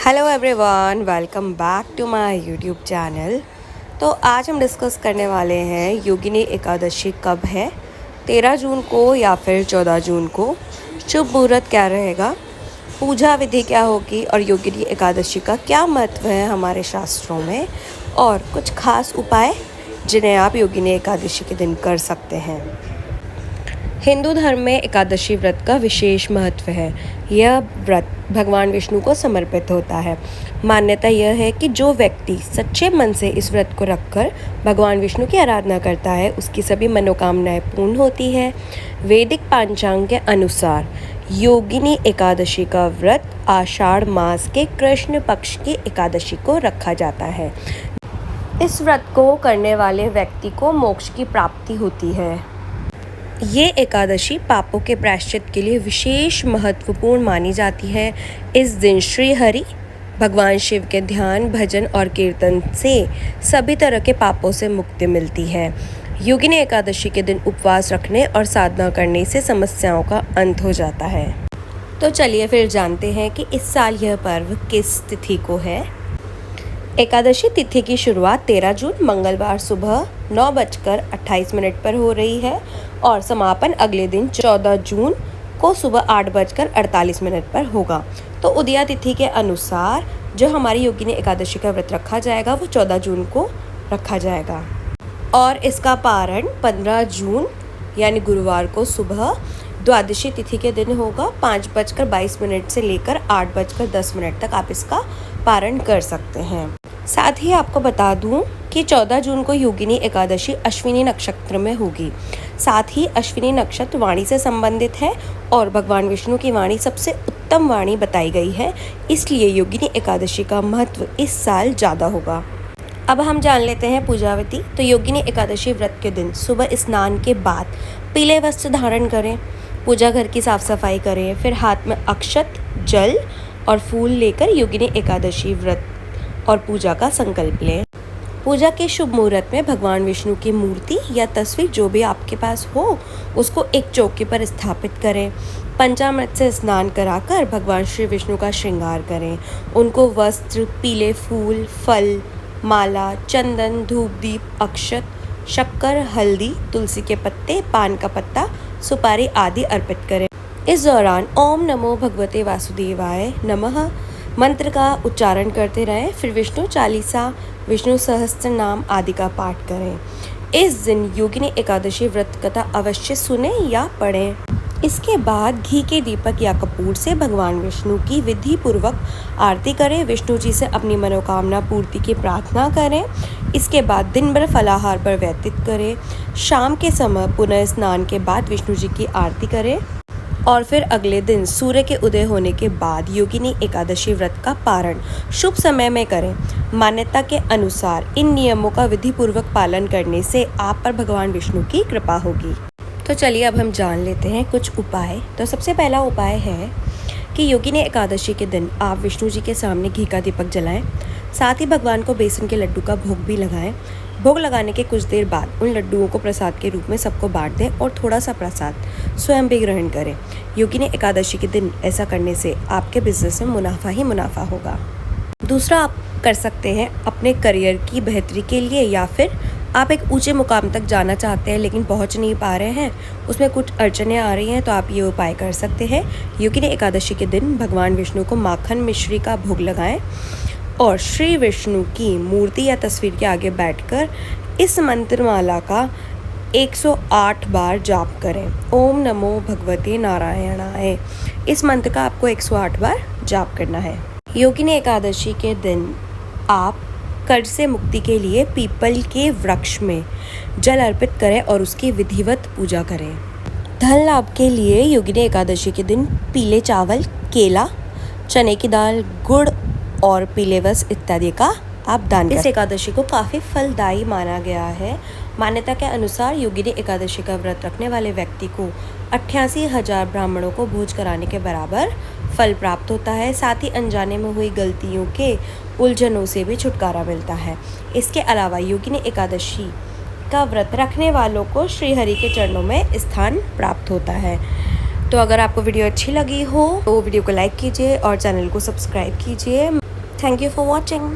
Hello everyone, welcome back to my YouTube channel. तो आज हम डिस्कस करने वाले हैं योगिनी एकादशी कब है, 13 जून को या फिर 14 जून को। शुभ मुहूर्त क्या रहेगा, पूजा विधि क्या होगी और योगिनी एकादशी का क्या महत्व है हमारे शास्त्रों में, और कुछ खास उपाय जिन्हें आप योगिनी एकादशी के दिन कर सकते हैं। हिंदू धर्म में एकादशी व्रत का विशेष महत्व है। यह व्रत भगवान विष्णु को समर्पित होता है। मान्यता यह है कि जो व्यक्ति सच्चे मन से इस व्रत को रखकर भगवान विष्णु की आराधना करता है, उसकी सभी मनोकामनाएं पूर्ण होती है। वैदिक पंचांग के अनुसार योगिनी एकादशी का व्रत आषाढ़ मास के कृष्ण पक्ष की एकादशी को रखा जाता है। इस व्रत को करने वाले व्यक्ति को मोक्ष की प्राप्ति होती है। ये एकादशी पापों के प्रायश्चित के लिए विशेष महत्वपूर्ण मानी जाती है। इस दिन श्री हरि भगवान शिव के ध्यान, भजन और कीर्तन से सभी तरह के पापों से मुक्ति मिलती है। योगिनी एकादशी के दिन उपवास रखने और साधना करने से समस्याओं का अंत हो जाता है। तो चलिए फिर जानते हैं कि इस साल यह पर्व किस तिथि को है। एकादशी तिथि की शुरुआत 13 जून मंगलवार सुबह 9:28 पर हो रही है और समापन अगले दिन 14 जून को सुबह 8:48 पर होगा। तो उदया तिथि के अनुसार जो हमारी योगिनी एकादशी का व्रत रखा जाएगा वो 14 जून को रखा जाएगा और इसका पारण 15 जून यानी गुरुवार को सुबह द्वादशी तिथि के दिन होगा। 5:22 से लेकर 8:10 तक आप इसका पारण कर सकते हैं। साथ ही आपको बता दूं कि 14 जून को योगिनी एकादशी अश्विनी नक्षत्र में होगी। साथ ही अश्विनी नक्षत्र वाणी से संबंधित है और भगवान विष्णु की वाणी सबसे उत्तम वाणी बताई गई है, इसलिए योगिनी एकादशी का महत्व इस साल ज़्यादा होगा। अब हम जान लेते हैं पूजा विधि। तो योगिनी एकादशी व्रत के दिन सुबह स्नान के बाद पीले वस्त्र धारण करें, पूजा घर की साफ सफाई करें, फिर हाथ में अक्षत, जल और फूल लेकर योगिनी एकादशी व्रत और पूजा का संकल्प लें। पूजा के शुभ मुहूर्त में भगवान विष्णु की मूर्ति या तस्वीर जो भी आपके पास हो उसको एक चौकी पर स्थापित करें। पंचामृत से स्नान कराकर भगवान श्री विष्णु का श्रृंगार करें। उनको वस्त्र, पीले फूल, फल, माला, चंदन, धूप दीप, अक्षत, शक्कर, हल्दी, तुलसी के पत्ते, पान का पत्ता, सुपारी आदि अर्पित करें। इस दौरान ओम नमो भगवते वासुदेवाय नमः मंत्र का उच्चारण करते रहें। फिर विष्णु चालीसा, विष्णु सहस्त्र नाम आदि का पाठ करें। इस दिन योगिनी एकादशी व्रत कथा अवश्य सुने या पढ़ें। इसके बाद घी के दीपक या कपूर से भगवान विष्णु की विधि पूर्वक आरती करें। विष्णु जी से अपनी मनोकामना पूर्ति की प्रार्थना करें। इसके बाद दिन भर फलाहार पर व्यतीत करें। शाम के समय पुनः स्नान के बाद विष्णु जी की आरती करें और फिर अगले दिन सूर्य के उदय होने के बाद योगिनी एकादशी व्रत का पारण शुभ समय में करें। मान्यता के अनुसार इन नियमों का विधि पूर्वक पालन करने से आप पर भगवान विष्णु की कृपा होगी। तो चलिए अब हम जान लेते हैं कुछ उपाय। तो सबसे पहला उपाय है कि योगिनी एकादशी के दिन आप विष्णु जी के सामने घी का दीपक जलाएं। साथ ही भगवान को बेसन के लड्डू का भोग भी लगाएं। भोग लगाने के कुछ देर बाद उन लड्डुओं को प्रसाद के रूप में सबको बांट दें और थोड़ा सा प्रसाद स्वयं भी ग्रहण करें। योगिनी एकादशी के दिन ऐसा करने से आपके बिजनेस में मुनाफा ही मुनाफा होगा। दूसरा आप कर सकते हैं अपने करियर की बेहतरी के लिए, या फिर आप एक ऊंचे मुकाम तक जाना चाहते हैं लेकिन पहुंच नहीं पा रहे हैं, उसमें कुछ अड़चनें आ रही हैं, तो आप ये उपाय कर सकते हैं। योगिनी एकादशी के दिन भगवान विष्णु को माखन मिश्री का भोग लगाएं और श्री विष्णु की मूर्ति या तस्वीर के आगे बैठकर इस मंत्रमाला का 108 बार जाप करें। ओम नमो भगवते नारायणाय। इस मंत्र का आपको 108 बार जाप करना है। योगिनी एकादशी के दिन आप कर्ज से मुक्ति के लिए पीपल के वृक्ष में जल अर्पित करें और उसकी विधिवत पूजा करें। धन लाभ के लिए योगिनी एकादशी के दिन पीले चावल, केला, चने की दाल, गुड़ और पीले वस्त्र इत्यादि का आप दान करें। इस एकादशी को काफ़ी फलदायी माना गया है। मान्यता के अनुसार योगिनी एकादशी का व्रत रखने वाले व्यक्ति को 88,000 ब्राह्मणों को भोज कराने के बराबर फल प्राप्त होता है। साथ ही अनजाने में हुई गलतियों के उलझनों से भी छुटकारा मिलता है। इसके अलावा योगिनी एकादशी का व्रत रखने वालों को श्री हरि के चरणों में स्थान प्राप्त होता है। तो अगर आपको वीडियो अच्छी लगी हो तो वीडियो को लाइक कीजिए और चैनल को सब्सक्राइब कीजिए। Thank you for watching.